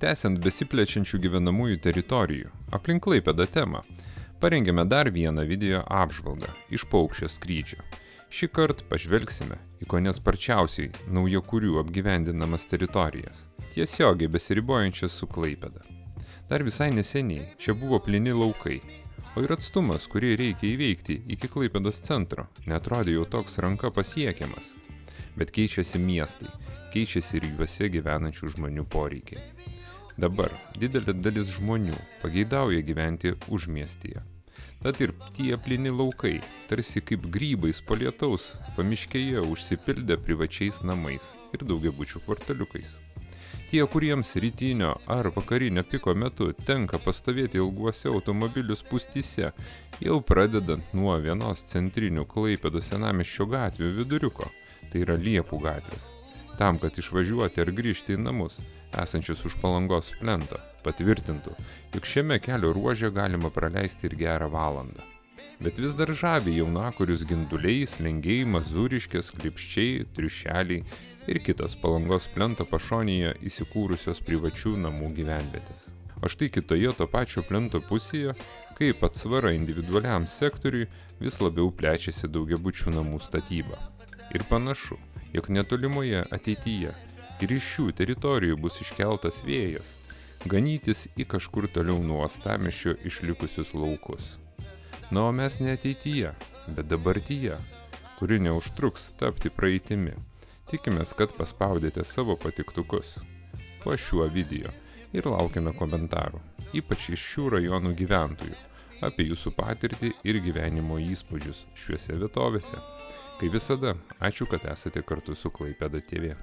Tęsiant besiplečiančių gyvenamųjų teritorijų, aplink Klaipėdą temą, parengėme dar vieną video apžvalgą iš paukščio skrydžio. Šį kartą pažvelgsime į kone sparčiausiai naujakurių apgyvendinamas teritorijas, tiesiogiai besiribojančias su Klaipėda. Dar visai neseniai čia buvo plyni laukai, o ir atstumas, kurį reikia įveikti iki Klaipėdos centro, neatrodė jau toks ranka pasiekiamas. Bet keičiasi miestai, keičiasi ir juose gyvenančių žmonių poreikiai. Dabar didelė dalis žmonių pageidauja gyventi užmiestyje. Tad ir tie plyni laukai, tarsi kaip grybais po lietaus, pamiškėje užsipildė privačiais namais ir daugiabučių kvartaliukais. Tie, kuriems rytinio ar vakarinio piko metu tenka pastovėti ilguose automobilių spūstyse, jau pradedant nuo vienos centrinių Klaipėdos senamiesčio gatvių viduriuko, tai yra Liepų gatvės. Tam, kad išvažiuoti ar grįžti į namus, esančius už Palangos plento, patvirtintų, jog šiame kelio ruože galima praleisti ir gerą valandą. Bet vis dar žavi jaunakurius ginduliai, slengiai, mazūriškės, klipščiai, triušeliai ir kitos Palangos plento pašonėje įsikūrusios privačių namų gyvenvietės. O štai kitoje to pačio plento pusėje, kaip atsvara individualiam sektoriui, vis labiau plečiasi daugiabučių namų statyba. Ir panašu, jog netolimoje ateityje ir iš šių teritorijų bus iškeltas vėjas, ganytis į kažkur toliau nuo uostamiesčio išlikusius laukus. Na, o mes ne ateityje, bet dabartyje, kuri neužtruks tapti praeitimi. Tikimės, kad paspaudėte savo patiktukus po šiuo video ir laukiame komentarų, ypač iš šių rajonų gyventojų, apie jūsų patirtį ir gyvenimo įspūdžius šiuose vietovėse. Kaip visada, ačiū, kad esate kartu su Klaipėda TV.